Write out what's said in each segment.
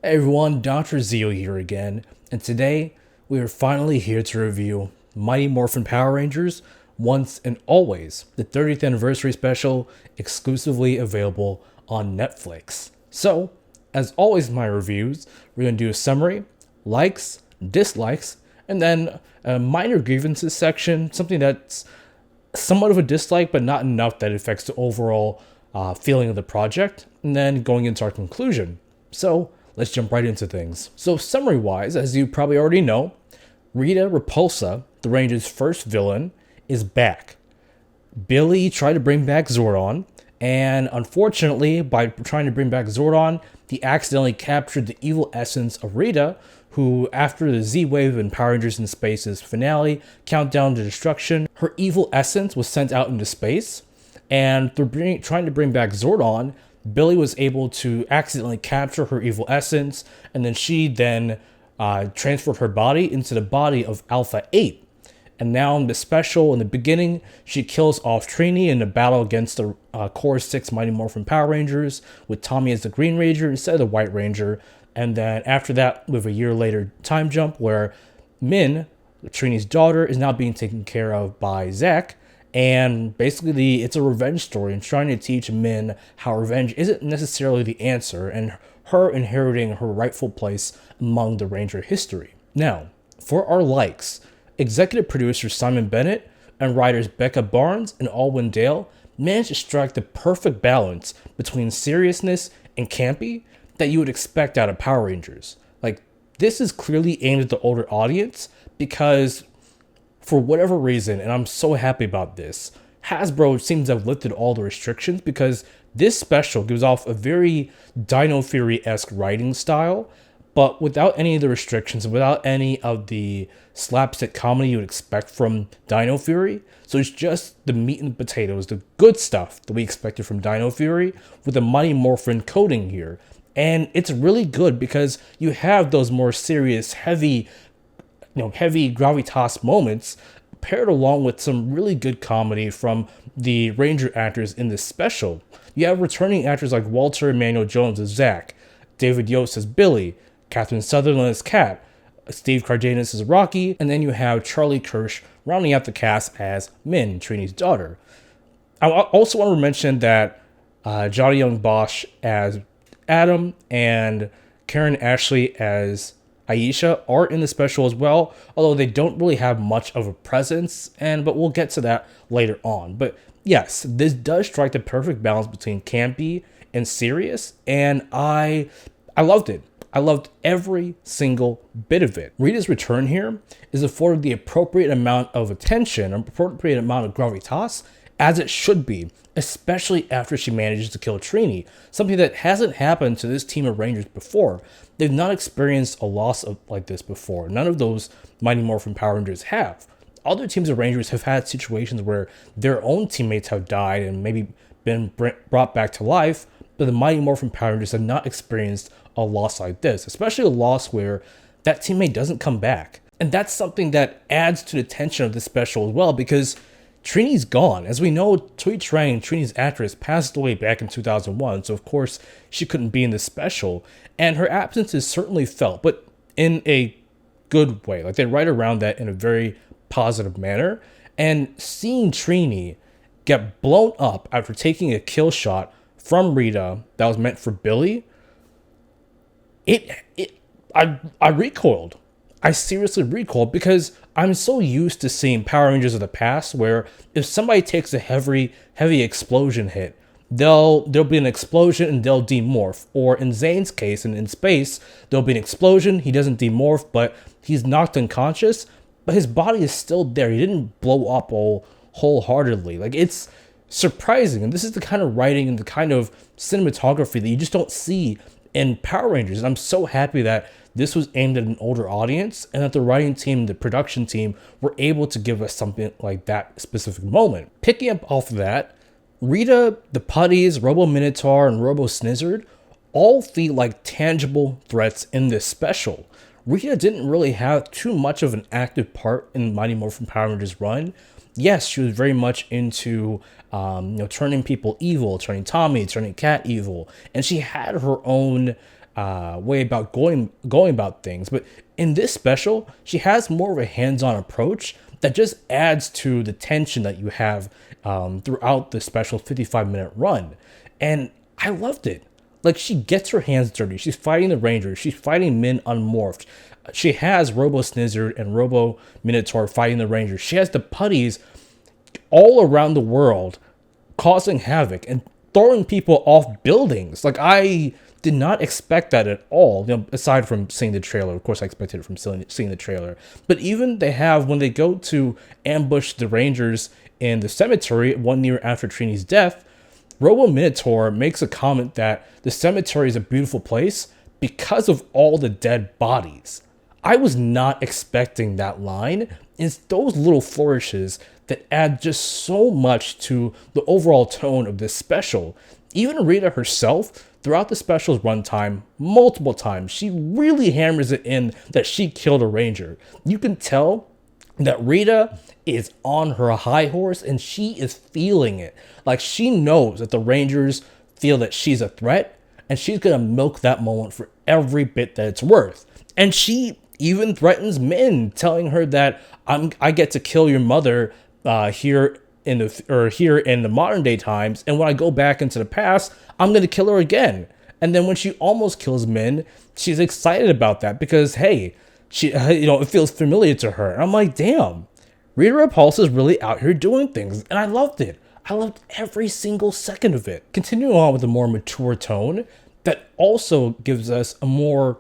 Hey everyone, Dr. Zeo here again, and today we are finally here to review Mighty Morphin Power Rangers Once and Always, the 30th anniversary special exclusively available on Netflix. So, as always in my reviews, we're going to do a summary, likes, dislikes, and then a minor grievances section, something that's somewhat of a dislike, but not enough that it affects the overall feeling of the project, and then going into our conclusion. So, let's jump right into things. So, summary wise, as you probably already know, Rita Repulsa, the Rangers' first villain, is back. Billy tried to bring back Zordon, and unfortunately, by trying to bring back Zordon, he accidentally captured the evil essence of Rita, who, after the Z-Wave and Power Rangers in Space's finale, Countdown to Destruction, her evil essence was sent out into space, and through trying to bring back Zordon, Billy was able to accidentally capture her evil essence, and then she transferred her body into the body of Alpha 8. And now in the special, in the beginning, she kills off Trini in the battle against the Core 6 Mighty Morphin Power Rangers, with Tommy as the Green Ranger instead of the White Ranger. And then after that, with a year later time jump, where Min, Trini's daughter, is now being taken care of by Zach. And basically, it's a revenge story and trying to teach Min how revenge isn't necessarily the answer, and her inheriting her rightful place among the Ranger history. Now, for our likes, executive producer Simon Bennett and writers Becca Barnes and Alwyn Dale managed to strike the perfect balance between seriousness and campy that you would expect out of Power Rangers. Like, this is clearly aimed at the older audience because, for whatever reason, and I'm so happy about this, Hasbro seems to have lifted all the restrictions because this special gives off a very Dino Fury-esque writing style, but without any of the restrictions and without any of the slapstick comedy you would expect from Dino Fury. So it's just the meat and potatoes, the good stuff that we expected from Dino Fury with the Mighty Morphin coding here. And it's really good because you have those more serious, heavy gravitas moments paired along with some really good comedy from the Ranger actors in this special. You have returning actors like Walter Emmanuel Jones as Zach, David Yost as Billy, Catherine Sutherland as Kat, Steve Cardenas as Rocky, and then you have Charlie Kirsch rounding out the cast as Min, Trini's daughter. I also want to mention that Johnny Young Bosch as Adam and Karen Ashley as Aisha are in the special as well, although they don't really have much of a presence, but we'll get to that later on. But yes, this does strike the perfect balance between campy and serious, and I loved it. I loved every single bit of it. Rita's return here is afforded the appropriate amount of attention, appropriate amount of gravitas, as it should be, especially after she manages to kill Trini, something that hasn't happened to this team of Rangers before. They've not experienced a loss like this before. None of those Mighty Morphin Power Rangers have. Other teams of Rangers have had situations where their own teammates have died and maybe been brought back to life, but the Mighty Morphin Power Rangers have not experienced a loss like this, especially a loss where that teammate doesn't come back. And that's something that adds to the tension of this special as well, because Trini's gone. As we know, Tui Trang, Trini's actress, passed away back in 2001, so of course she couldn't be in this special, and her absence is certainly felt, but in a good way. Like, they write around that in a very positive manner, and seeing Trini get blown up after taking a kill shot from Rita that was meant for Billy, I recoiled. I seriously recoiled because I'm so used to seeing Power Rangers of the past where if somebody takes a heavy explosion hit, there'll be an explosion and they'll demorph. Or in Zane's case, and in Space, there'll be an explosion, he doesn't demorph, but he's knocked unconscious, but his body is still there. He didn't blow up wholeheartedly. Like, it's surprising. And this is the kind of writing and the kind of cinematography that you just don't see in Power Rangers. And I'm so happy that this was aimed at an older audience and that the writing team, the production team, were able to give us something like that specific moment. Picking up off of that, Rita, the Putties, Robo Minotaur, and Robo Snizzard all feel like tangible threats in this special. Rita didn't really have too much of an active part in Mighty Morphin Power Rangers run. Yes, she was very much into turning people evil, turning Tommy, turning Kat evil, and she had her own way about going about things. But in this special, she has more of a hands-on approach that just adds to the tension that you have throughout the special 55-minute run. And I loved it. Like, she gets her hands dirty. She's fighting the Rangers. She's fighting Min unmorphed. She has Robo Snizzard and Robo Minotaur fighting the Rangers. She has the putties all around the world causing havoc and throwing people off buildings. Like, I did not expect that at all, aside from seeing the trailer. Of course, I expected it from seeing the trailer. But even they have, when they go to ambush the Rangers in the cemetery 1 year after Trini's death, Robo Minotaur makes a comment that the cemetery is a beautiful place because of all the dead bodies. I was not expecting that line. It's those little flourishes that add just so much to the overall tone of this special. Even Rita herself, throughout the special's runtime, multiple times, she really hammers it in that she killed a Ranger. You can tell that Rita is on her high horse and she is feeling it. Like, she knows that the Rangers feel that she's a threat and she's going to milk that moment for every bit that it's worth. And she even threatens Min, telling her that I get to kill your mother here in the modern day times, and when I go back into the past, I'm going to kill her again. And then when she almost kills Min, she's excited about that because, hey, it feels familiar to her. And I'm like, damn, Rita Repulsa is really out here doing things, and I loved it. I loved every single second of it. Continuing on with a more mature tone that also gives us a more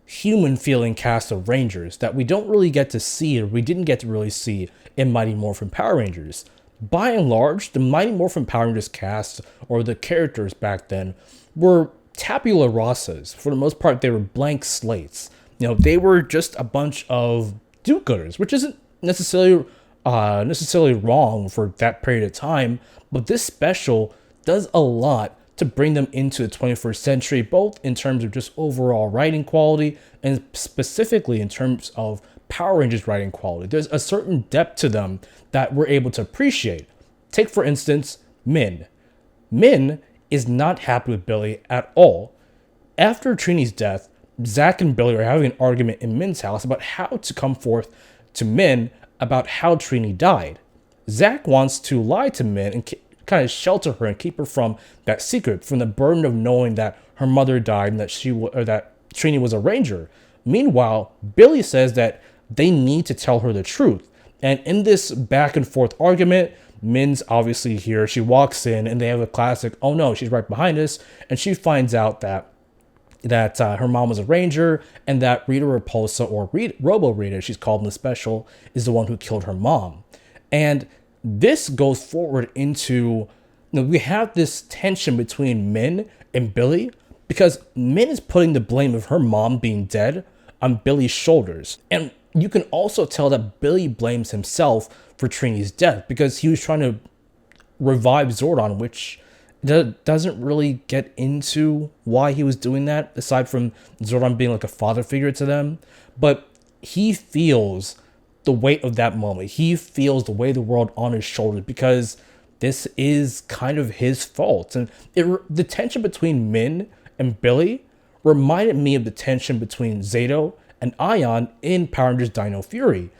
human feeling cast of Rangers that we don't really get to see, or we didn't get to really see in Mighty Morphin Power Rangers. By and large, the Mighty Morphin Power Rangers cast, or the characters back then, were tabula rasas. For the most part, they were blank slates. They were just a bunch of do-gooders, which isn't necessarily wrong for that period of time, but this special does a lot to bring them into the 21st century, both in terms of just overall writing quality and specifically in terms of Power Rangers writing quality. There's a certain depth to them that we're able to appreciate. Take, for instance, Min. Min is not happy with Billy at all. After Trini's death, Zack and Billy are having an argument in Min's house about how to come forth to Min about how Trini died. Zack wants to lie to Min and kind of shelter her and keep her from that secret, from the burden of knowing that her mother died and that that Trini was a Ranger. Meanwhile, Billy says that they need to tell her the truth. And in this back and forth argument, Min's obviously here. She walks in and they have a classic, oh no, she's right behind us. And she finds out that her mom was a Ranger and that Rita Repulsa, or Robo Rita, she's called in the special, is the one who killed her mom. And this goes forward into, we have this tension between Min and Billy because Min is putting the blame of her mom being dead on Billy's shoulders. And you can also tell that Billy blames himself for Trini's death because he was trying to revive Zordon, which doesn't really get into why he was doing that, aside from Zordon being like a father figure to them. But he feels the weight of that moment. He feels the weight of the world on his shoulders because this is kind of his fault. And the tension between Min and Billy reminded me of the tension between Zato and Ion in Power Rangers Dino Fury.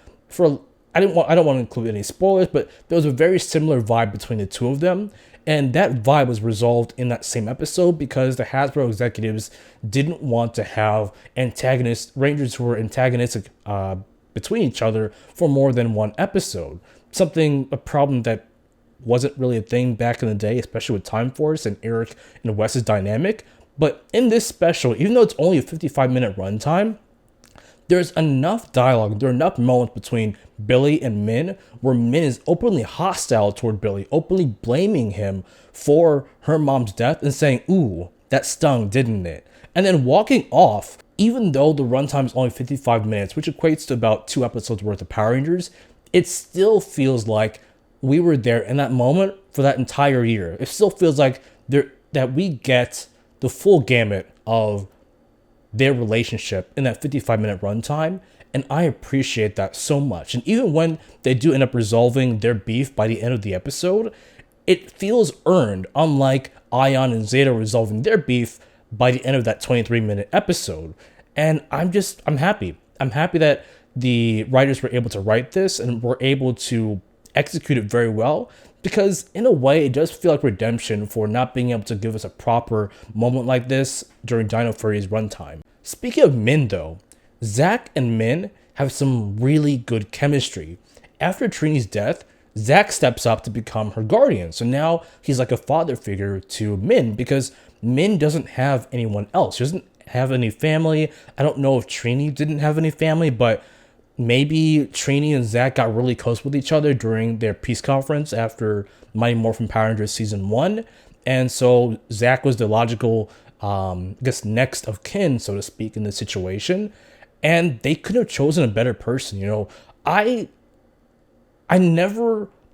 I don't want to include any spoilers, but there was a very similar vibe between the two of them. And that vibe was resolved in that same episode because the Hasbro executives didn't want to have Rangers who were antagonistic between each other for more than one episode. A problem that wasn't really a thing back in the day, especially with Time Force and Eric and Wes's dynamic. But in this special, even though it's only a 55-minute runtime, there's enough dialogue, there are enough moments between Billy and Min where Min is openly hostile toward Billy, openly blaming him for her mom's death and saying, ooh, that stung, didn't it? And then walking off, even though the runtime is only 55 minutes, which equates to about 2 episodes worth of Power Rangers, it still feels like we were there in that moment for that entire year. It still feels like that we get the full gamut of their relationship in that 55-minute runtime, and I appreciate that so much. And even when they do end up resolving their beef by the end of the episode, it feels earned, unlike Ion and Zeta resolving their beef by the end of that 23-minute episode. And I'm happy. I'm happy that the writers were able to write this and were able to execute it very well, because in a way it does feel like redemption for not being able to give us a proper moment like this during Dino Fury's runtime. Speaking of Min though, Zack and Min have some really good chemistry. After Trini's death, Zack steps up to become her guardian. So now he's like a father figure to Min, because Min doesn't have anyone else. She doesn't have any family. I don't know if Trini didn't have any family, but maybe Trini and Zack got really close with each other during their peace conference after Mighty Morphin Power Rangers Season 1. And so Zack was the logical, next of kin, so to speak, in this situation. And they could have chosen a better person. I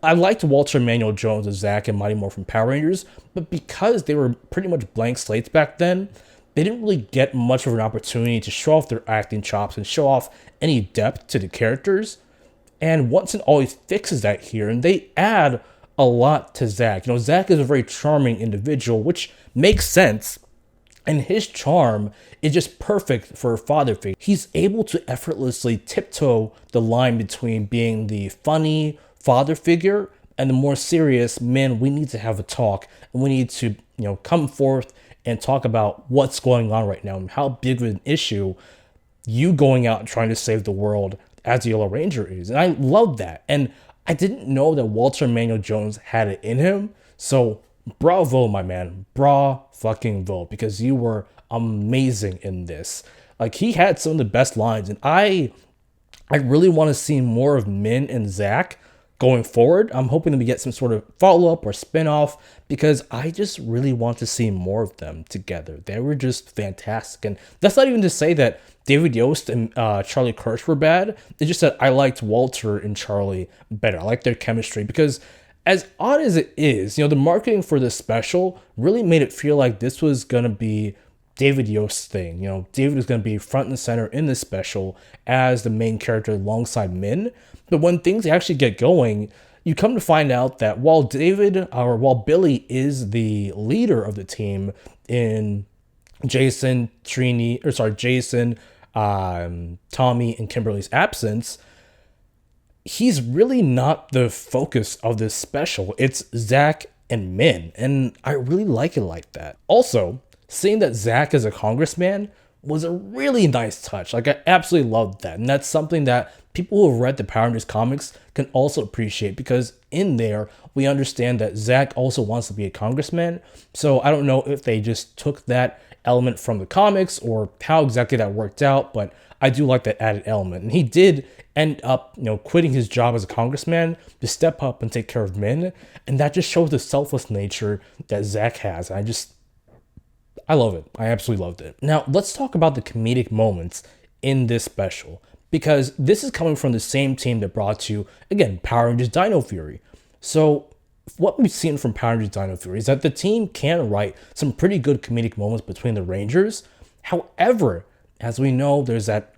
liked Walter Emmanuel Jones as Zack and Mighty Morphin Power Rangers, but because they were pretty much blank slates back then, they didn't really get much of an opportunity to show off their acting chops and show off any depth to the characters. And Once and Always fixes that here, and they add a lot to Zack. Zack is a very charming individual, which makes sense, and his charm is just perfect for a father figure. He's able to effortlessly tiptoe the line between being the funny father figure and the more serious, man, we need to have a talk, and we need to, come forth and talk about what's going on right now and how big of an issue you going out and trying to save the world as the Yellow Ranger is. And I love that. And I didn't know that Walter Emmanuel Jones had it in him. So bravo, my man. Fucking vo, because you were amazing in this. Like, he had some of the best lines, and I really want to see more of Min and Zack going forward. I'm hoping that we get some sort of follow-up or spin-off, because I just really want to see more of them together. They were just fantastic. And that's not even to say that David Yost and Charlie Kirsch were bad. It's just that I liked Walter and Charlie better. I like their chemistry, because as odd as it is, the marketing for this special really made it feel like this was going to be David Yost's thing. David is going to be front and center in this special as the main character alongside Min. But when things actually get going, you come to find out that while Billy is the leader of the team in Jason, Tommy, and Kimberly's absence, he's really not the focus of this special. It's Zack and Min, and I really like it like that. Also, seeing that Zack is a congressman was a really nice touch. Like, I absolutely loved that. And that's something that people who have read the Power Rangers comics can also appreciate, because in there, we understand that Zack also wants to be a congressman. So I don't know if they just took that element from the comics or how exactly that worked out, but I do like that added element. And he did end up, quitting his job as a congressman to step up and take care of Min. And that just shows the selfless nature that Zack has. I love it. I absolutely loved it. Now, let's talk about the comedic moments in this special, because this is coming from the same team that brought you, again, Power Rangers Dino Fury. So what we've seen from Power Rangers Dino Fury is that the team can write some pretty good comedic moments between the Rangers. However, as we know, there's that,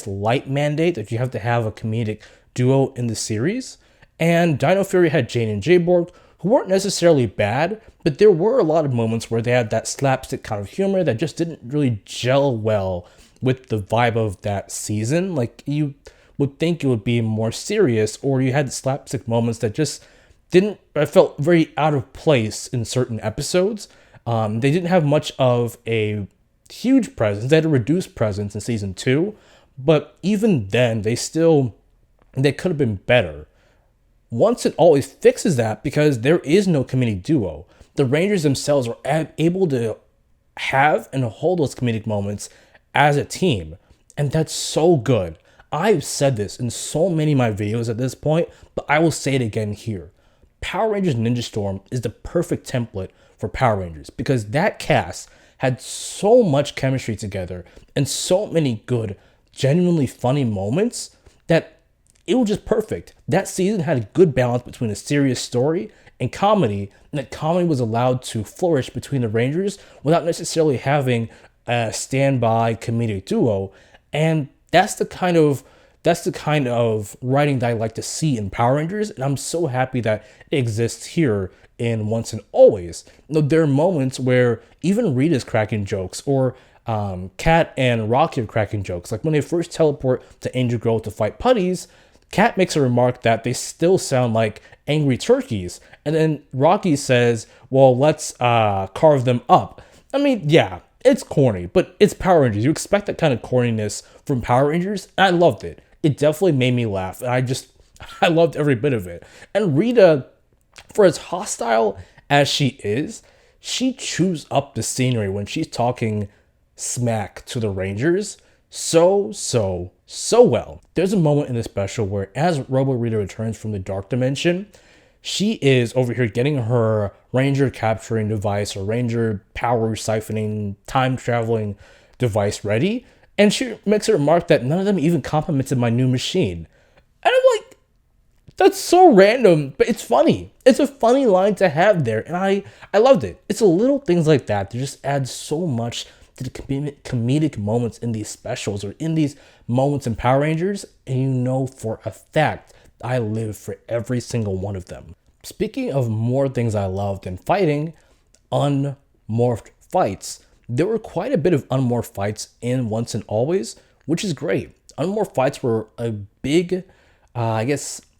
light mandate that you have to have a comedic duo in the series. And Dino Fury had Jane and Jayborg, who weren't necessarily bad, but there were a lot of moments where they had that slapstick kind of humor that just didn't really gel well with the vibe of that season. Like, you would think it would be more serious, or you had slapstick moments that just I felt very out of place in certain episodes. They didn't have much of a huge presence. They had a reduced presence in season 2, but even then, they could have been better. Once and Always fixes that, because there is no comedic duo. The Rangers themselves are able to have and hold those comedic moments as a team, and that's so good. I've said this in so many of my videos at this point, but I will say it again here. Power Rangers Ninja Storm is the perfect template for Power Rangers, because that cast had so much chemistry together and so many good, genuinely funny moments that it was just perfect. That season had a good balance between a serious story and comedy, and that comedy was allowed to flourish between the Rangers without necessarily having a standby comedic duo. And that's that's the kind of writing that I like to see in Power Rangers, and I'm so happy that it exists here in Once and Always. There are moments where even Rita's cracking jokes, or Kat and Rocky are cracking jokes. Like when they first teleport to Angel Grove to fight putties, Kat makes a remark that they still sound like angry turkeys. And then Rocky says, well, let's carve them up. I mean, yeah, it's corny, but it's Power Rangers. You expect that kind of corniness from Power Rangers, and I loved it. It definitely made me laugh, and I loved every bit of it. And Rita, for as hostile as she is, she chews up the scenery when she's talking smack to the Rangers so well. There's a moment in the special where as Robo Rita returns from the dark dimension, she is over here getting her Ranger capturing device or Ranger power siphoning time traveling device ready, and she makes a remark that none of them even complimented my new machine. And I'm like, that's so random, but it's funny. It's a funny line to have there, and I loved it. It's a little things like that that just add so much to the comedic moments in these specials or in these moments in Power Rangers, and you know for a fact I live for every single one of them. Speaking of more things I loved in fighting, unmorphed fights. There were quite a bit of unmorphed fights in Once and Always, which is great. Unmorphed fights were a big,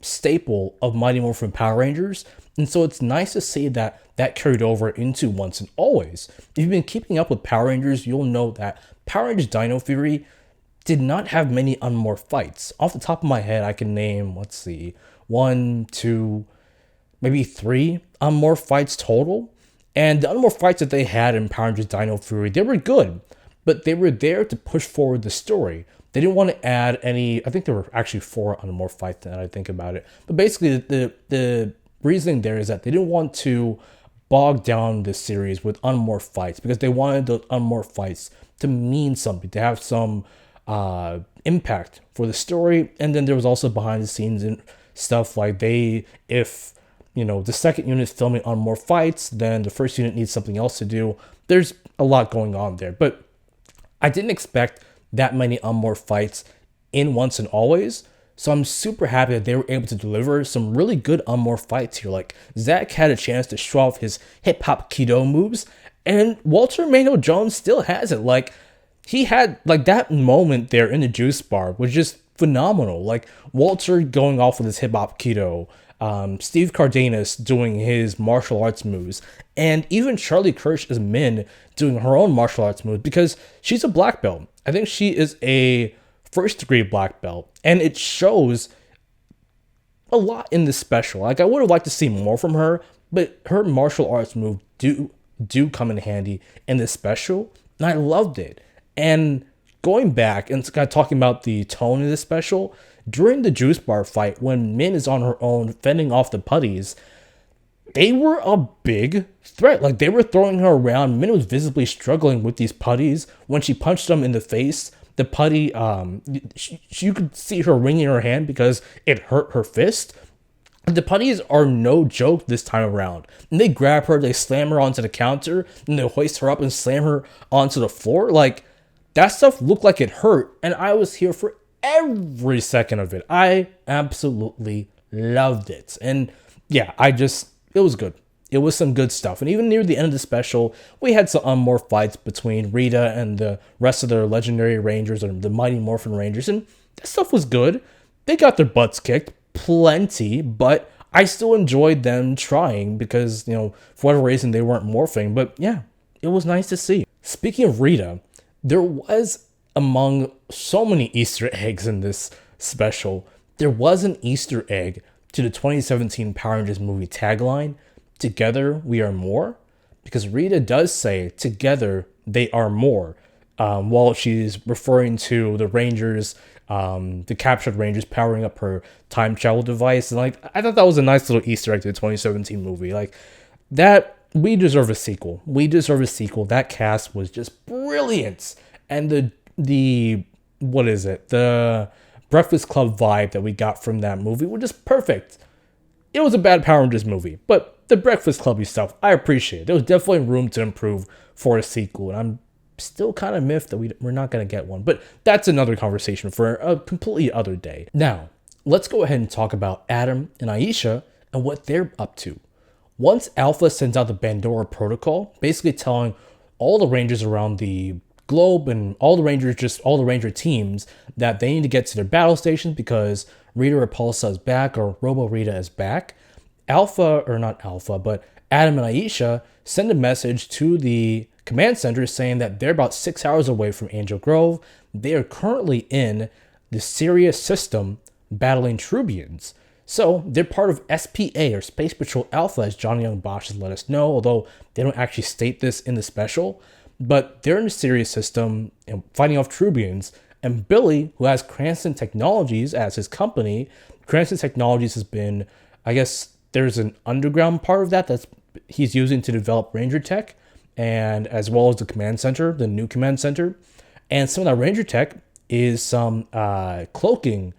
staple of Mighty Morphin Power Rangers, and so it's nice to see that that carried over into Once and Always. If you've been keeping up with Power Rangers, you'll know that Power Rangers Dino Fury did not have many unmorphed fights. Off the top of my head, I can name, 1, 2, maybe 3 unmorphed fights total. And the unmorphed fights that they had in Power Rangers Dino Fury, they were good, but they were there to push forward the story. They didn't want to add any. I think there were actually 4 unmorphed fights now that I think about it. But basically, the reasoning there is that they didn't want to bog down this series with unmorphed fights because they wanted the unmorphed fights to mean something, to have some impact for the story. And then there was also behind the scenes and stuff like if the second unit is filming unmorphed fights, then the first unit needs something else to do. There's a lot going on there, but I didn't expect that many unmorphed fights in Once and Always. So I'm super happy that they were able to deliver some really good unmorphed fights here. Like Zach had a chance to show off his hip hop keto moves, and Walter Manuel Jones still has it. Like he had that moment there in the juice bar was just phenomenal. Like Walter going off with his hip hop keto, Steve Cardenas doing his martial arts moves, and even Charlie Kirsch as Min doing her own martial arts moves because she's a black belt. I think she is a first degree black belt, and it shows a lot in this special. Like I would have liked to see more from her, but her martial arts moves do come in handy in this special, and I loved it. And going back and kind of talking about the tone of this special, during the juice bar fight, when Min is on her own fending off the putties, they were a big threat. Like they were throwing her around. Min was visibly struggling with these putties. When she punched them in the face, the putty, you could see her wringing her hand because it hurt her fist. The putties are no joke this time around. And they grab her, they slam her onto the counter, and they hoist her up and slam her onto the floor. Like that stuff looked like it hurt, and I was here for every second of it. I absolutely loved it. And yeah, it was good. It was some good stuff. And even near the end of the special, we had some unmorphed fights between Rita and the rest of their legendary Rangers, or the Mighty Morphin Rangers, and that stuff was good. They got their butts kicked plenty, but I still enjoyed them trying because, for whatever reason, they weren't morphing. But yeah, it was nice to see. Speaking of Rita, there was, among so many Easter eggs in this special, there was an Easter egg to the 2017 Power Rangers movie tagline, "Together we are more," because Rita does say, "Together they are more," while she's referring to the Rangers, the captured Rangers powering up her time travel device. And I thought that was a nice little Easter egg to the 2017 movie. Like that, we deserve a sequel. We deserve a sequel. That cast was just brilliant, and the Breakfast Club vibe that we got from that movie was just perfect. It was a bad Power Rangers movie, but the Breakfast Clubby stuff, I appreciate it. There was definitely room to improve for a sequel, and I'm still kind of miffed that we're not going to get one. But that's another conversation for a completely other day. Now, let's go ahead and talk about Adam and Aisha and what they're up to. Once Alpha sends out the Bandora protocol, basically telling all the Rangers around the globe and all the Ranger teams that they need to get to their battle stations because Rita Repulsa is back, or Robo Rita is back. Alpha, or not Alpha, but Adam and Aisha send a message to the command center saying that they're about 6 hours away from Angel Grove. They are currently in the Sirius system battling Trubians. So they're part of SPA, or Space Patrol Alpha, as Johnny Young Bosch has let us know, although they don't actually state this in the special. But they're in the Sirius system and fighting off Trubians. And Billy, who has Cranston Technologies as his company, Cranston Technologies has been, I guess there's an underground part of that he's using to develop Ranger Tech, and as well as the command center, the new command center. And some of that Ranger Tech is some cloaking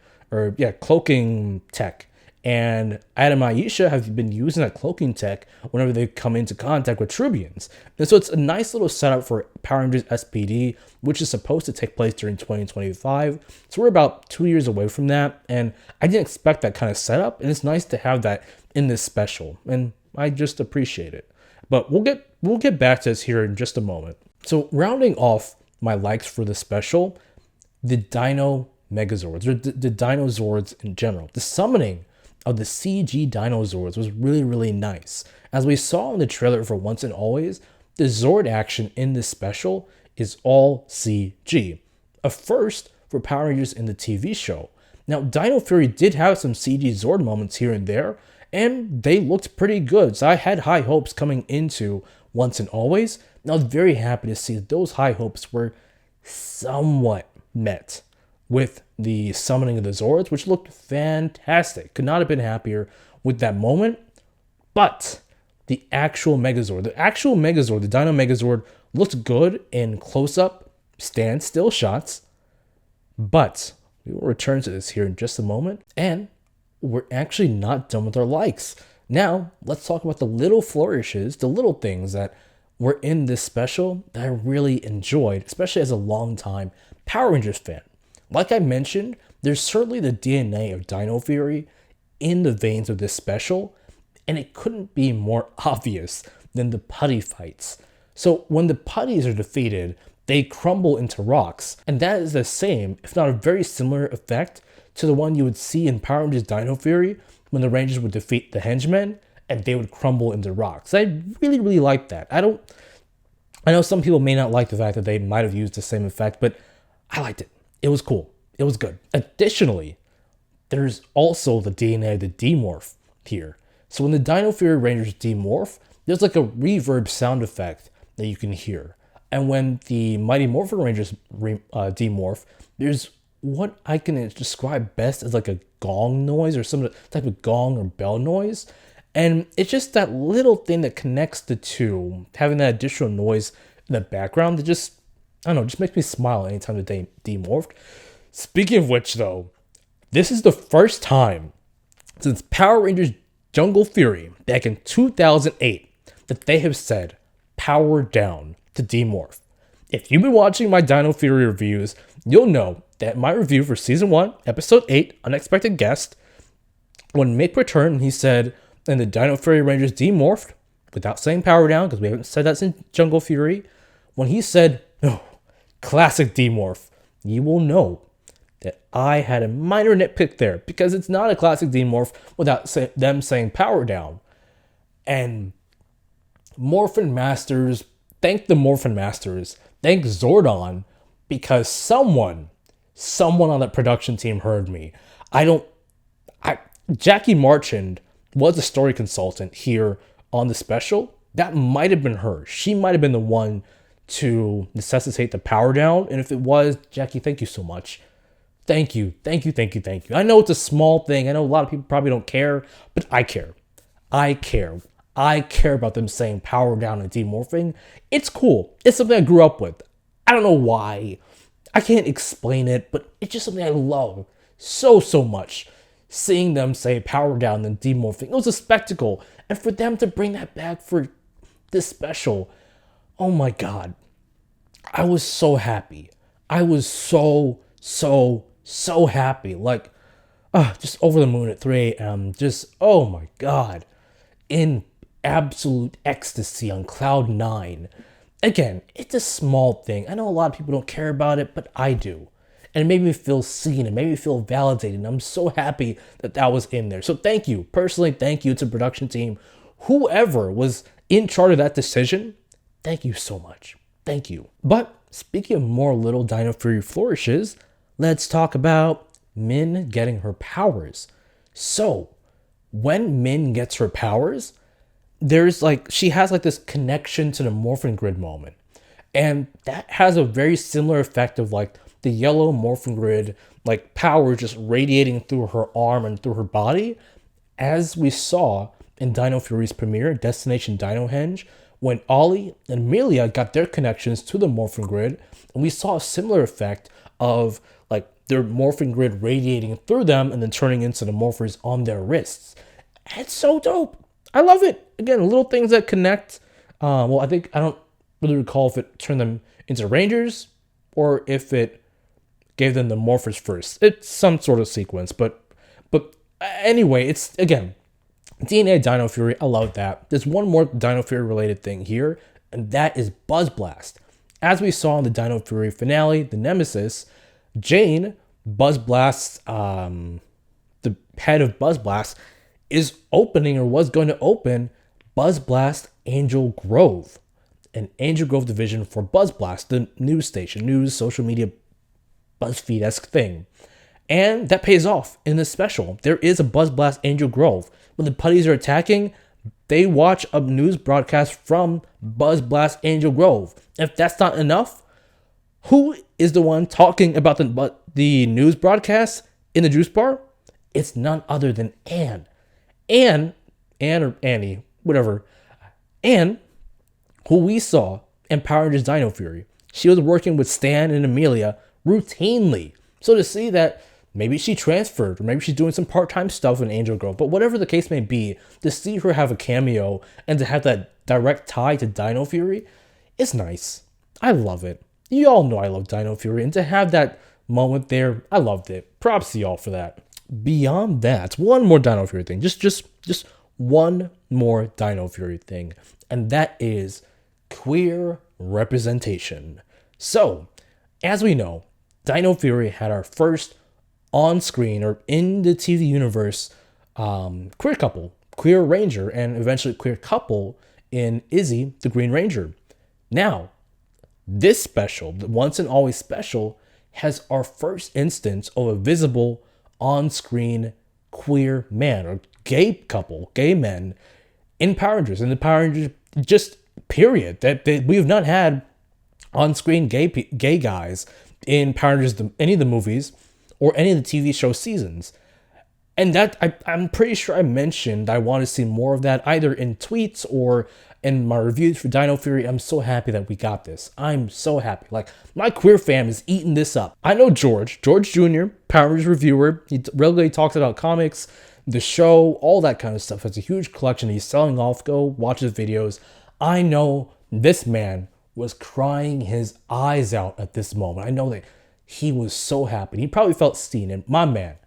tech. And Adam and Aisha have been using that cloaking tech whenever they come into contact with Trubians. And so it's a nice little setup for Power Rangers SPD, which is supposed to take place during 2025. So we're about 2 years away from that. And I didn't expect that kind of setup. And it's nice to have that in this special. And I just appreciate it. But we'll get back to this here in just a moment. So rounding off my likes for the special, the Dino Megazords, or the Dino Zords in general. The summoning of the CG Dino Zords was really, really nice. As we saw in the trailer for Once and Always, the Zord action in this special is all CG. A first for Power Rangers in the TV show. Now, Dino Fury did have some CG Zord moments here and there, and they looked pretty good. So I had high hopes coming into Once and Always, and I was very happy to see that those high hopes were somewhat met with the summoning of the Zords, which looked fantastic. Could not have been happier with that moment. But the actual Megazord, the Dino Megazord, looked good in close-up, standstill shots. But we will return to this here in just a moment. And we're actually not done with our likes. Now, let's talk about the little flourishes, the little things that were in this special that I really enjoyed, especially as a longtime Power Rangers fan. Like I mentioned, there's certainly the DNA of Dino Fury in the veins of this special, and it couldn't be more obvious than the putty fights. So when the putties are defeated, they crumble into rocks, and that is the same, if not a very similar effect to the one you would see in Power Rangers Dino Fury when the Rangers would defeat the henchmen and they would crumble into rocks. I really, really like that. I know some people may not like the fact that they might have used the same effect, but I liked it. It was cool. It was good. Additionally, there's also the DNA of the demorph here. So when the Dino Fury Rangers demorph, there's like a reverb sound effect that you can hear. And when the Mighty Morphin Rangers demorph, there's what I can describe best as like a gong noise, or some type of gong or bell noise. And it's just that little thing that connects the two, having that additional noise in the background that just, I don't know, just makes me smile anytime that they demorphed. Speaking of which, though, this is the first time since Power Rangers Jungle Fury back in 2008 that they have said power down to demorph. If you've been watching my Dino Fury reviews, you'll know that my review for Season 1, Episode 8, Unexpected Guest, when Mick returned, he said, and the Dino Fury Rangers demorphed, without saying power down, because we haven't said that since Jungle Fury, when he said, oh, classic demorph, you will know that I had a minor nitpick there, because it's not a classic demorph without them saying power down. And Morphin Masters, thank the Morphin Masters, thank Zordon, because someone on that production team heard me. Jackie Marchand was a story consultant here on the special. That might have been her. She might have been the one to necessitate the power down. And if it was, Jackie, thank you so much. Thank you. I know it's a small thing. I know a lot of people probably don't care, but I care. I care about them saying power down and demorphing. It's cool. It's something I grew up with. I don't know why. I can't explain it, but it's just something I love so much. Seeing them say power down and demorphing. It was a spectacle. And for them to bring that back for this special, oh my God. I was so happy. I was so happy. Like, just over the moon at 3 a.m. Just, oh my God. In absolute ecstasy on cloud 9. Again, it's a small thing. I know a lot of people don't care about it, but I do. And it made me feel seen. It made me feel validated. And I'm so happy that that was in there. So thank you. Personally, thank you to the production team. Whoever was in charge of that decision, thank you so much. Thank you. But speaking of more little Dino Fury flourishes, let's talk about Min getting her powers. So, when Min gets her powers, there's like, she has like this connection to the Morphin Grid moment. And that has a very similar effect of like the yellow Morphin Grid, like power just radiating through her arm and through her body, as we saw in Dino Fury's premiere, Destination Dino Henge, when Ollie and Amelia got their connections to the Morphin Grid, and we saw a similar effect of like their Morphin Grid radiating through them and then turning into the morphers on their wrists. It's so dope. I love it. Again, little things that connect. Well, I think I don't really recall if it turned them into Rangers or if it gave them the morphers first. It's some sort of sequence, but anyway, it's again DNA Dino Fury. I love that. There's one more Dino Fury related thing here, and that is Buzz Blast. As we saw in the Dino Fury finale, the Nemesis, Jane, Buzz Blast's the head of Buzz Blast, is opening or was going to open Buzz Blast Angel Grove, an Angel Grove division for Buzz Blast, the news station, news, social media, BuzzFeed-esque thing. And that pays off in this special. There is a Buzz Blast Angel Grove. When the putties are attacking, they watch a news broadcast from Buzz Blast Angel Grove. If that's not enough, who is the one talking about the news broadcast in the juice bar? It's none other than Anne. Anne or Annie, whatever. Anne, who we saw in Power Rangers Dino Fury. She was working with Stan and Amelia routinely. So to see that maybe she transferred, or maybe she's doing some part-time stuff in Angel Grove, but whatever the case may be, to see her have a cameo and to have that direct tie to Dino Fury is nice. I love it. You all know I love Dino Fury, and to have that moment there, I loved it. Props to y'all for that. Beyond that, one more Dino Fury thing. Just one more Dino Fury thing, and that is queer representation. So, as we know, Dino Fury had our first on-screen or in the TV universe queer couple, queer ranger, and eventually queer couple in Izzy, the Green Ranger. Now, this special, the Once and Always special, has our first instance of a visible on-screen queer man or gay couple, gay men in Power Rangers, in the Power Rangers, just period. That we have not had on-screen gay guys in Power Rangers, any of the movies or any of the TV show seasons. And that I'm pretty sure I mentioned I want to see more of that either in tweets or in my reviews for Dino Fury. I'm so happy that we got this. I'm so happy. Like, my queer fam is eating this up. I know George Jr., Power Rangers reviewer. He regularly talks about comics, the show, all that kind of stuff. It's a huge collection he's selling off. Go watch his videos. I know this man was crying his eyes out at this moment. I know that he was so happy. He probably felt seen. And my man,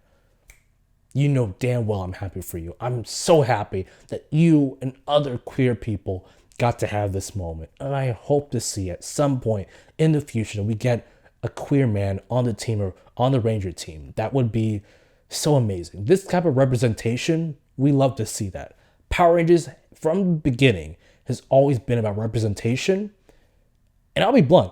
you know damn well I'm happy for you. I'm so happy that you and other queer people got to have this moment. And I hope to see at some point in the future we get a queer man on the team or on the Ranger team. That would be so amazing. This type of representation, we love to see that. Power Rangers from the beginning has always been about representation. And I'll be blunt.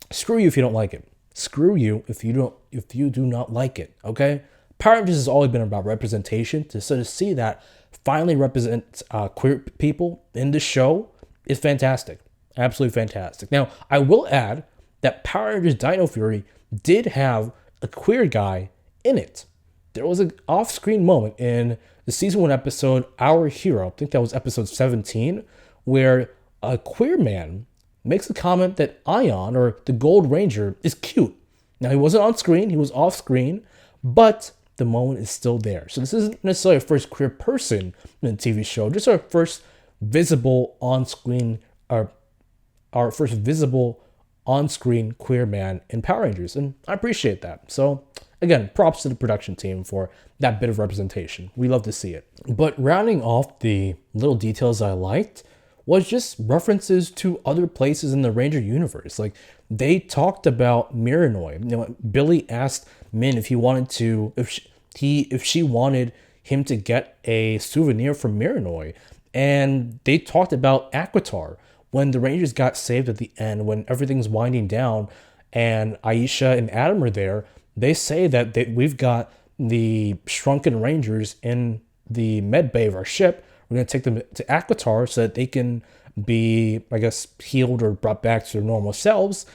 Screw you if you don't like it. Screw you if you do not like it, okay? Power Rangers has always been about representation. To see that finally represent queer people in the show is fantastic. Absolutely fantastic. Now, I will add that Power Rangers Dino Fury did have a queer guy in it. There was an off-screen moment in the season 1 episode, Our Hero, I think that was episode 17, where a queer man makes a comment that Ion, or the Gold Ranger, is cute. Now, he wasn't on screen, he was off screen, but the moment is still there. So this isn't necessarily our first queer person in a TV show, just our first visible on-screen, our first visible on-screen queer man in Power Rangers, and I appreciate that. So again, props to the production team for that bit of representation. We love to see it. But rounding off the little details I liked was just references to other places in the Ranger universe. Like, they talked about Miranoi. You know, Billy asked Min if he wanted to, if she wanted him to get a souvenir from Miranoi, and they talked about Aquitar when the Rangers got saved at the end, when everything's winding down, and Aisha and Adam are there. They say that we've got the shrunken Rangers in the med bay of our ship. We're going to take them to Aquitar so that they can be, I guess, healed or brought back to their normal selves.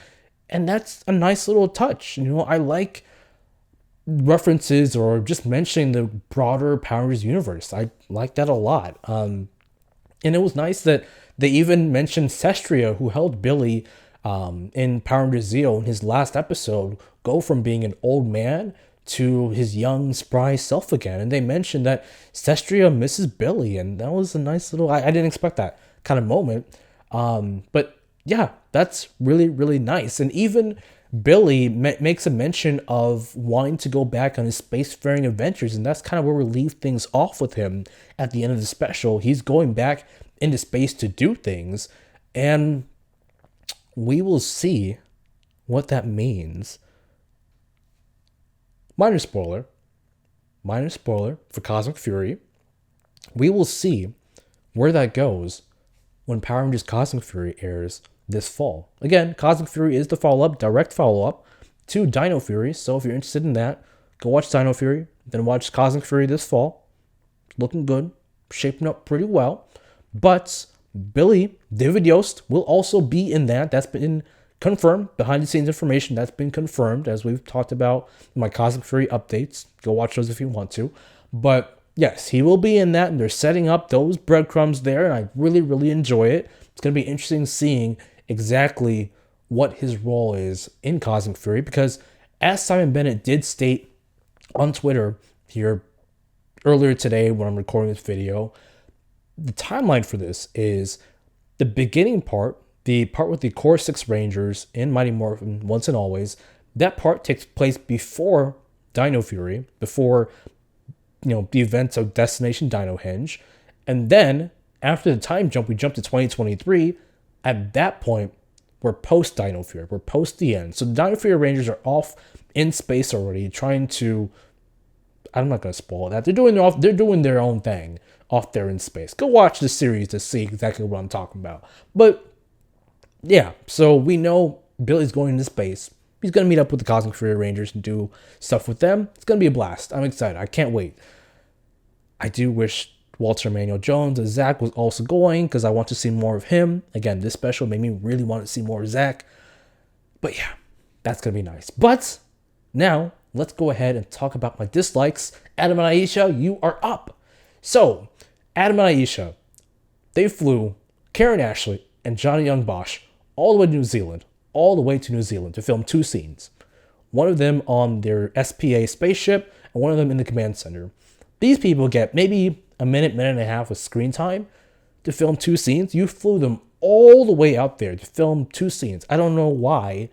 And that's a nice little touch. You know, I like references or just mentioning the broader Power Rangers universe. I like that a lot. And it was nice that they even mentioned Cestria, who helped Billy in Power Rangers Zeo in his last episode go from being an old man to his young, spry self again. And they mentioned that Cestria misses Billy, and that was a nice little, I didn't expect that kind of moment. But yeah, that's really, really nice. And even Billy makes a mention of wanting to go back on his spacefaring adventures, and that's kind of where we leave things off with him at the end of the special. He's going back into space to do things, and we will see what that means. Minor spoiler for Cosmic Fury. We will see where that goes when Power Rangers Cosmic Fury airs this fall. Again, Cosmic Fury is the follow-up, direct follow-up to Dino Fury. So if you're interested in that, go watch Dino Fury, then watch Cosmic Fury this fall. Looking good, shaping up pretty well. But Billy, David Yost, will also be in that. That's been confirmed. Behind the scenes information that's been confirmed, as we've talked about in my Cosmic Fury updates. Go watch those if you want to. But yes, he will be in that, and they're setting up those breadcrumbs there, and I really, really enjoy it. It's going to be interesting seeing exactly what his role is in Cosmic Fury, because as Simon Bennett did state on Twitter here earlier today when I'm recording this video, the timeline for this is the beginning part, the part with the Core 6 Rangers in Mighty Morphin Once and Always. That part takes place before Dino Fury, before, you know, the events of Destination Dino Henge. And then after the time jump, we jump to 2023. At that point, we're post Dino Fury. We're post the end. So the Dino Fury Rangers are off in space already, trying to, I'm not going to spoil that. They're doing their own thing off there in space. Go watch the series to see exactly what I'm talking about. But yeah, so we know Billy's going into space. He's going to meet up with the Cosmic Fury Rangers and do stuff with them. It's going to be a blast. I'm excited. I can't wait. I do wish Walter Emmanuel Jones and Zach was also going, because I want to see more of him. Again, this special made me really want to see more of Zach. But yeah, that's going to be nice. But now, let's go ahead and talk about my dislikes. Adam and Aisha, you are up. So, Adam and Aisha, they flew Karen Ashley and Johnny Young Bosch all the way to New Zealand. To film 2 scenes. One of them on their SPA spaceship, and one of them in the command center. These people get maybe a minute and a half of screen time to film 2 scenes. You flew them all the way out there to film 2 scenes. I don't know why.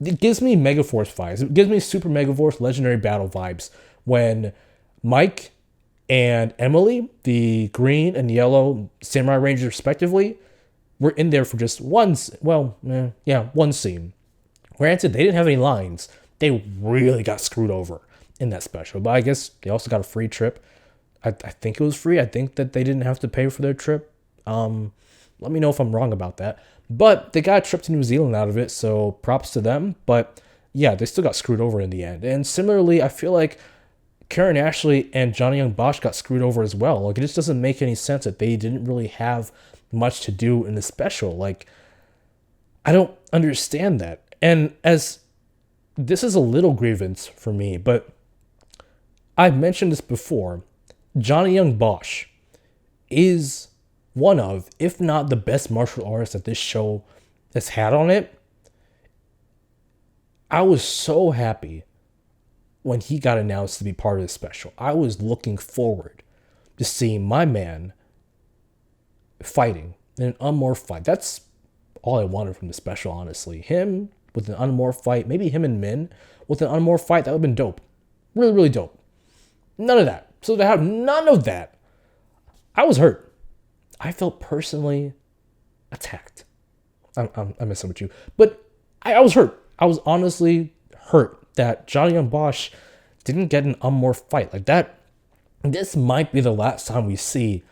It gives me Megaforce vibes. It gives me Super Megaforce Legendary Battle vibes when Mike and Emily, the green and yellow Samurai Rangers respectively, were in there for just one scene. Granted, they didn't have any lines. They really got screwed over in that special. But I guess they also got a free trip. I think it was free. I think that they didn't have to pay for their trip. Let me know if I'm wrong about that. But they got a trip to New Zealand out of it, so props to them. But yeah, they still got screwed over in the end. And similarly, I feel like Karen Ashley and Johnny Young Bosch got screwed over as well. Like, it just doesn't make any sense that they didn't really have much to do in the special. Like, I don't understand that. And as this is a little grievance for me, but I've mentioned this before, Johnny Young Bosch is one of, if not the best martial artist that this show has had on it. I was so happy when he got announced to be part of the special. I was looking forward to seeing my man fighting in an unmorphed fight. That's all I wanted from the special, honestly. Him with an unmorph fight. Maybe him and Min with an unmorph fight. That would have been dope. Really, really dope. None of that. So to have none of that, I was hurt. I felt personally attacked. I'm messing with you. But I was hurt. I was honestly hurt that Johnny Young Bosch didn't get an unmorph fight. Like that, this might be the last time we see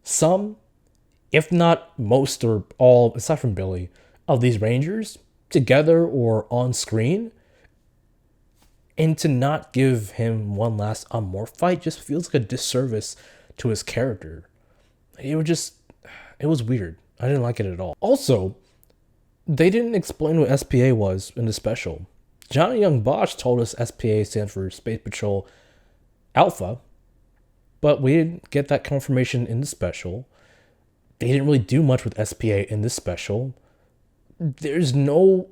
some, if not most or all, aside from Billy, of these Rangers together or on screen. And to not give him one last unmorph fight just feels like a disservice to his character. It was weird. I didn't like it at all. Also, they didn't explain what SPA was in the special. Johnny Young Bosch told us SPA stands for Space Patrol Alpha, but we didn't get that confirmation in the special. They didn't really do much with SPA in this special. There's no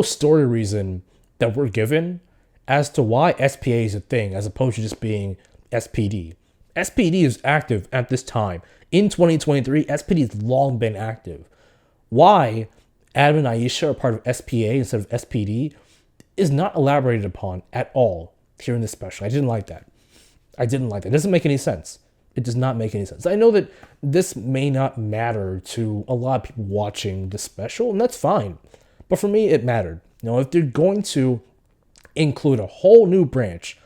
story reason that we're given as to why SPA is a thing as opposed to just being SPD. SPD is active at this time. In 2023, SPD has long been active. Why Adam and Aisha are part of SPA instead of SPD is not elaborated upon at all here in this special. I didn't like that. It doesn't make any sense. It does not make any sense. I know that this may not matter to a lot of people watching the special, and that's fine. But for me, it mattered. If they're going to include a whole new branch,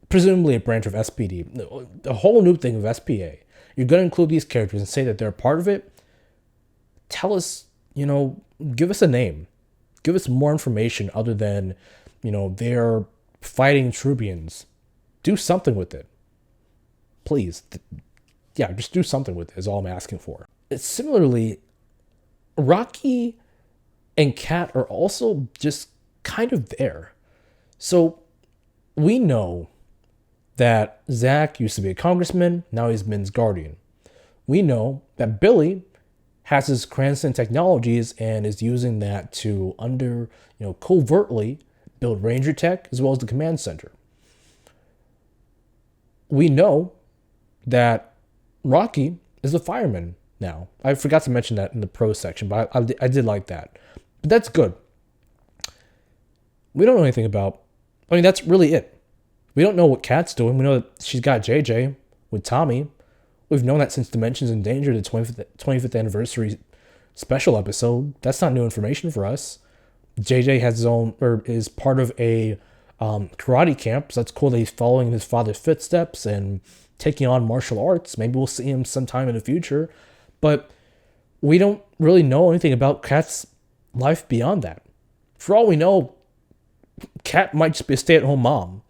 presumably a branch of SPD, a whole new thing of SPA, you're going to include these characters and say that they're a part of it, tell us, give us a name. Give us more information other than, they're fighting Trubians. Do something with it. Please. Yeah, just do something with it is all I'm asking for. Similarly, Rocky and Kat are also just kind of there. So we know that Zach used to be a congressman, now he's Min's guardian. We know that Billy has his Cranston technologies and is using that to covertly build Ranger Tech as well as the command center. We know that Rocky is a fireman now. I forgot to mention that in the pro section, but I did like that. But that's good. We don't know anything about, that's really it. We don't know what Kat's doing. We know that she's got JJ with Tommy. We've known that since Dimensions in Danger, the 25th anniversary special episode. That's not new information for us. JJ has his own, or is part of a karate camp, so that's cool that he's following his father's footsteps and taking on martial arts. Maybe we'll see him sometime in the future. But we don't really know anything about Kat's life beyond that. For all we know, Kat might just be a stay-at-home mom.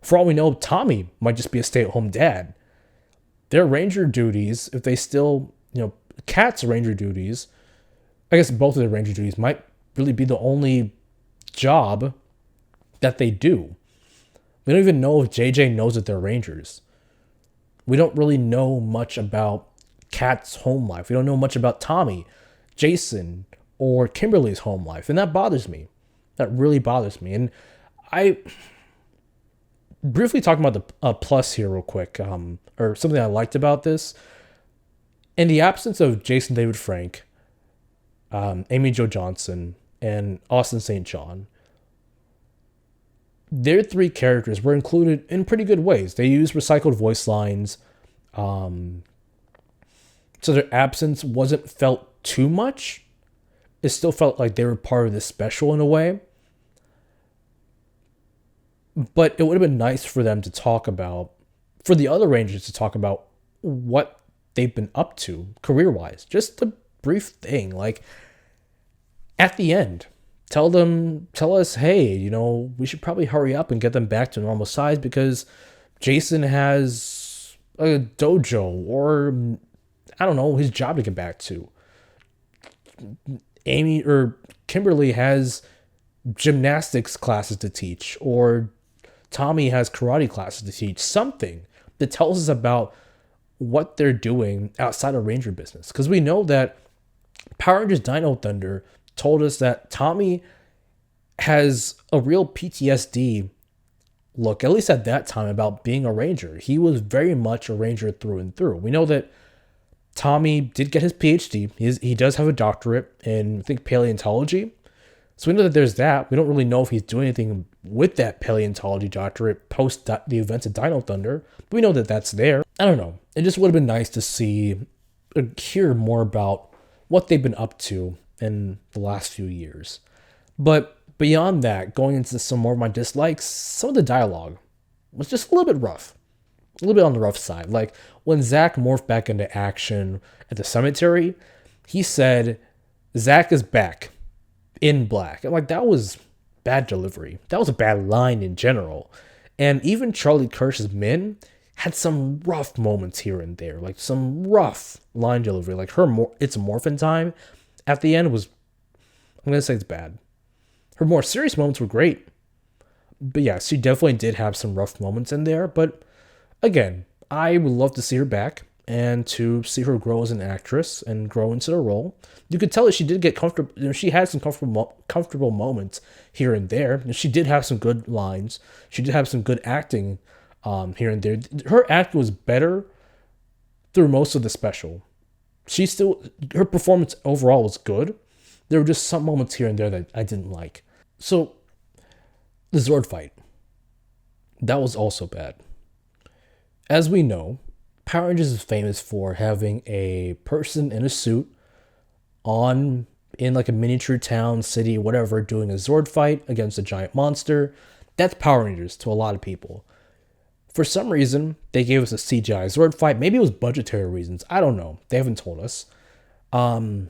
For all we know, Tommy might just be a stay-at-home dad. Their ranger duties, if they still, Kat's ranger duties, I guess both of their ranger duties might really be the only job that they do. We don't even know if JJ knows that they're rangers. We don't really know much about Kat's home life. We don't know much about Tommy, Jason, or Kimberly's home life. And that bothers me. That really bothers me. And I briefly talking about the plus here real quick, or something I liked about this. In the absence of Jason David Frank, Amy Jo Johnson, and Austin St. John, their three characters were included in pretty good ways. They used recycled voice lines, so their absence wasn't felt too much. It still felt like they were part of this special in a way. But it would have been nice for them to talk about, for the other Rangers to talk about what they've been up to career-wise. Just a brief thing. Like, at the end, tell us, hey, we should probably hurry up and get them back to normal size because Jason has a dojo or, I don't know, his job to get back to. Amy or Kimberly has gymnastics classes to teach, or Tommy has karate classes to teach. Something that tells us about what they're doing outside of Ranger business. Because we know that Power Rangers Dino Thunder told us that Tommy has a real PTSD look, at least at that time, about being a Ranger. He was very much a Ranger through and through. We know that Tommy did get his PhD. He does have a doctorate in, I think, paleontology. So we know that there's that. We don't really know if he's doing anything with that paleontology doctorate post the events of Dino Thunder. But we know that that's there. I don't know. It just would have been nice to see or hear more about what they've been up to in the last few years. But beyond that, going into some more of my dislikes, some of the dialogue was just a little bit rough. A little bit on the rough side. Like when Zach morphed back into action at the cemetery, he said, "Zach is back in black." I'm like, that was bad delivery. That was a bad line in general. And even Charlie Kirsch's Min had some rough moments here and there, like some rough line delivery. Like it's morphin' time at the end was, I'm gonna say it's bad. Her more serious moments were great. But yeah, she definitely did have some rough moments in there. But again, I would love to see her back and to see her grow as an actress and grow into the role. You could tell that she did get comfortable. She had some comfortable moments here and there. She did have some good lines. She did have some good acting here and there. Her acting was better through most of the special. Her performance overall was good. There were just some moments here and there that I didn't like. So, the Zord fight. That was also bad. As we know, Power Rangers is famous for having a person in a suit in like a miniature town, city, whatever, doing a Zord fight against a giant monster. That's Power Rangers to a lot of people. For some reason, they gave us a CGI Zord fight. Maybe it was budgetary reasons. I don't know. They haven't told us. But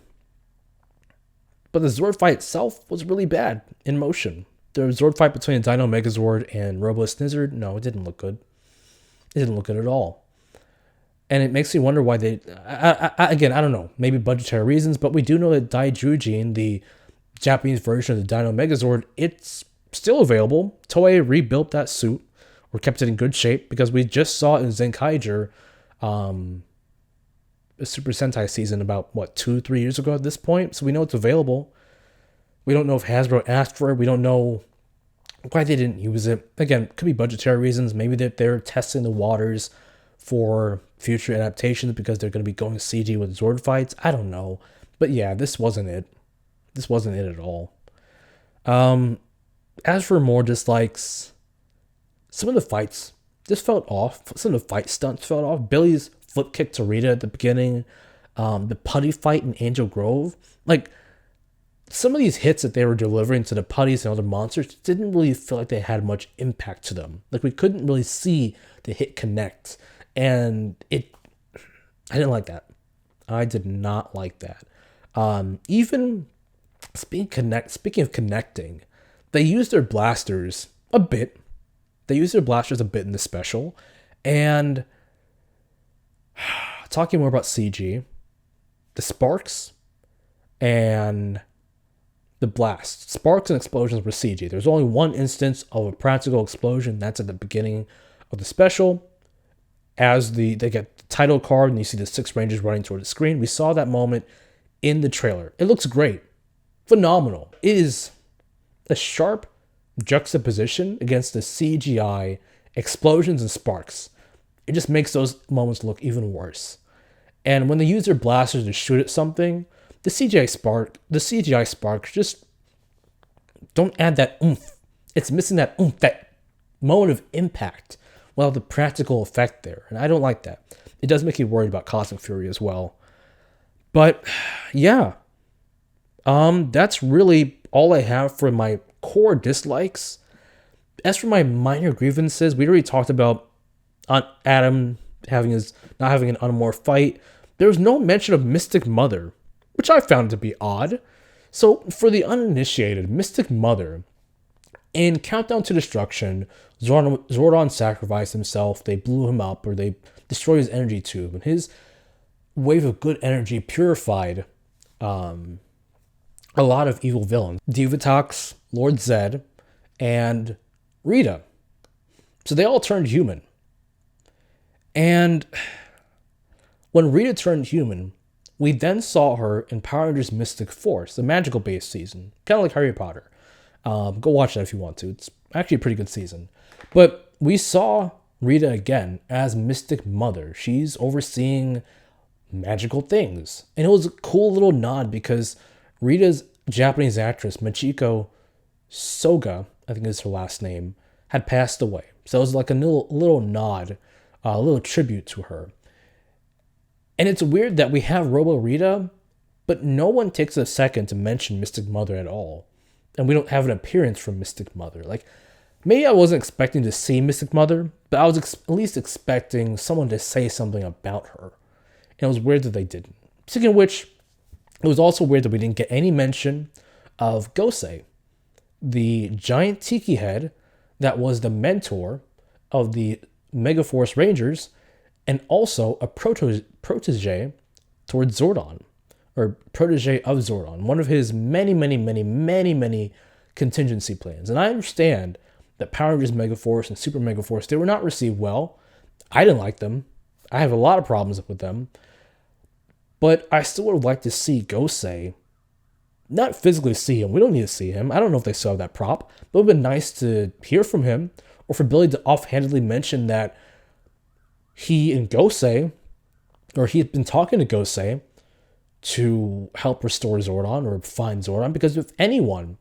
the Zord fight itself was really bad in motion. The Zord fight between Dino Megazord and Robo Snizzard, no, it didn't look good. It didn't look good at all. And it makes me wonder why they... Again, I don't know. Maybe budgetary reasons, but we do know that Daijujin, the Japanese version of the Dino Megazord, it's still available. Toei rebuilt that suit, or kept it in good shape, because we just saw it in Zenkaiger, a Super Sentai season about, 2-3 years ago at this point? So we know it's available. We don't know if Hasbro asked for it. We don't know why they didn't use it. Again, could be budgetary reasons. Maybe that they're testing the waters for future adaptations because they're going to be going CG with Zord fights. I don't know. But yeah, this wasn't it. This wasn't it at all. As for more dislikes, some of the fights just felt off. Some of the fight stunts felt off. Billy's flip kick to Rita at the beginning. The putty fight in Angel Grove. Like, some of these hits that they were delivering to the putties and other monsters didn't really feel like they had much impact to them. Like, we couldn't really see the hit connect. And I didn't like that. I did not like that. Even speaking of connecting, they used their blasters a bit. They used their blasters a bit in the special. And talking more about CG, the sparks and the blast. Sparks and explosions were CG. There's only one instance of a practical explosion. That's at the beginning of the special. As they get the title card and you see the 6 Rangers running toward the screen. We saw that moment in the trailer. It looks great. Phenomenal. It is a sharp juxtaposition against the CGI explosions and sparks. It just makes those moments look even worse. And when they use their blasters to shoot at something, the CGI sparks just don't add that oomph. It's missing that oomph, that moment of impact. Well, the practical effect there, and I don't like that. It does make you worried about Cosmic Fury as well. But yeah, that's really all I have for my core dislikes. As for my minor grievances, we already talked about Adam not having an unmorphed fight. There was no mention of Mystic Mother, which I found to be odd. So for the uninitiated, Mystic Mother, in Countdown to Destruction, Zordon sacrificed himself. They blew him up, or they destroyed his energy tube, and his wave of good energy purified a lot of evil villains. Divatox, Lord Zed, and Rita. So they all turned human. And when Rita turned human, we then saw her in Power Rangers Mystic Force, the magical-based season, kind of like Harry Potter. Go watch that if you want to. It's actually a pretty good season. But we saw Rita again as Mystic Mother. She's overseeing magical things. And it was a cool little nod because Rita's Japanese actress Michiko Soga, I think is her last name, had passed away. So it was like a little nod, a little tribute to her. And it's weird that we have Robo Rita, but no one takes a second to mention Mystic Mother at all. And we don't have an appearance from Mystic Mother. Like, maybe I wasn't expecting to see Mystic Mother, but I was at least expecting someone to say something about her. And it was weird that they didn't. Speaking of which, it was also weird that we didn't get any mention of Gosei, the giant tiki head that was the mentor of the Megaforce Rangers and also a protege towards Zordon, or protege of Zordon, one of his many contingency plans. And I understand that Power Rangers Megaforce and Super Megaforce, they were not received well. I didn't like them. I have a lot of problems with them. But I still would have liked to see Gosei, not physically see him. We don't need to see him. I don't know if they still have that prop. But it would have been nice to hear from him, or for Billy to offhandedly mention that he and Gosei, or he's been talking to Gosei to help restore Zordon or find Zordon. Because if anyone,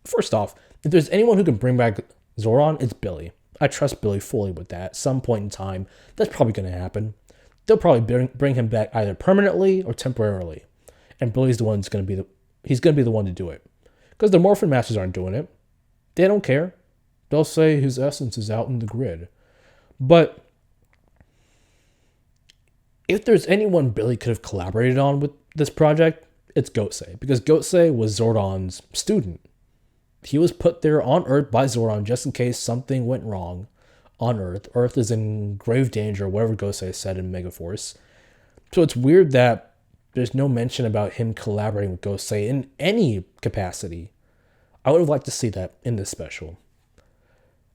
first off, if there's anyone who can bring back Zordon, it's Billy. I trust Billy fully with that. At some point in time, that's probably going to happen. They'll probably bring him back either permanently or temporarily. And Billy's the one who's going to be he's going to be the one to do it. Because the Morphin Masters aren't doing it. They don't care. They'll say his essence is out in the grid. But if there's anyone Billy could have collaborated on with this project, it's Gosei. Because Gosei was Zordon's student. He was put there on Earth by Zordon just in case something went wrong on Earth. Earth is in grave danger, whatever Gosei said in Megaforce. So it's weird that there's no mention about him collaborating with Gosei in any capacity. I would have liked to see that in this special.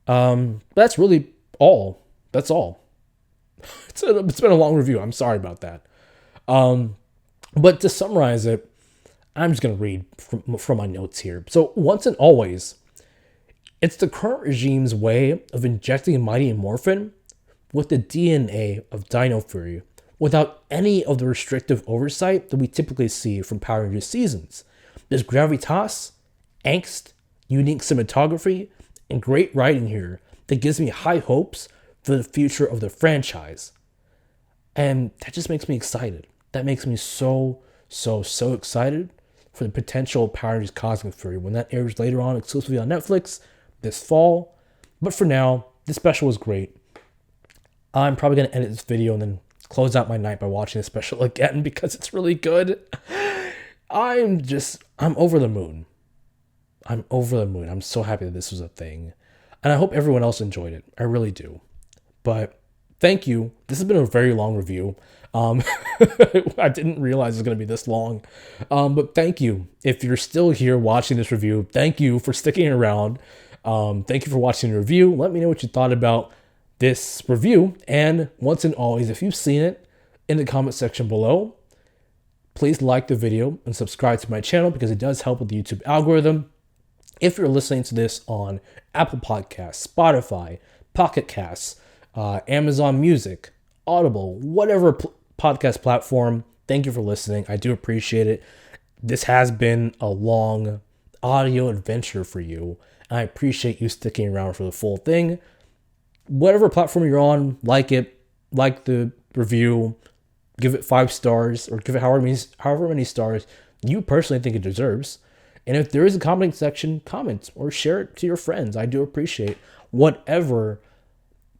That's really all. That's all. It's been a long review. I'm sorry about that. But to summarize it, I'm just going to read from my notes here. So once and always, it's the current regime's way of injecting Mighty Morphin with the DNA of Dino Fury without any of the restrictive oversight that we typically see from Power Rangers seasons. There's gravitas, angst, unique cinematography, and great writing here that gives me high hopes for the future of the franchise. And that just makes me excited. That makes me so excited for the potential Power Rangers Cosmic Fury when that airs later on exclusively on Netflix this fall. But for now, this special was great. I'm probably going to edit this video and then close out my night by watching this special again because it's really good. I'm over the moon. I'm over the moon. I'm so happy that this was a thing. And I hope everyone else enjoyed it. I really do. But thank you. This has been a very long review. I didn't realize it was going to be this long. But thank you. If you're still here watching this review, thank you for sticking around. Thank you for watching the review. Let me know what you thought about this review. And once and always, if you've seen it, in the comment section below, please like the video and subscribe to my channel because it does help with the YouTube algorithm. If you're listening to this on Apple Podcasts, Spotify, Pocket Casts, Amazon Music, Audible, whatever podcast platform, thank you for listening. I do appreciate it. This has been a long audio adventure for you. I appreciate you sticking around for the full thing. Whatever platform you're on, like it, like the review, give it 5 stars, or give it however many stars you personally think it deserves. And if there is a commenting section, comment or share it to your friends. I do appreciate whatever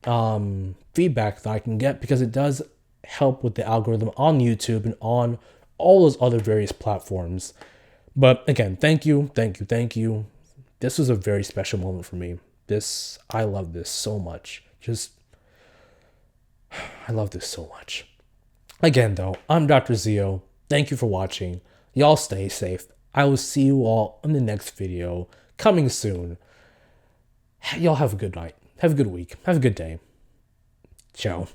feedback that I can get because it does help with the algorithm on YouTube and on all those other various platforms. But again, thank you. This was a very special moment for me. I love this so much. I love this so much. Again, though, I'm Dr. Zio. Thank you for watching. Y'all stay safe. I will see you all in the next video coming soon. Y'all have a good night. Have a good week. Have a good day. Ciao.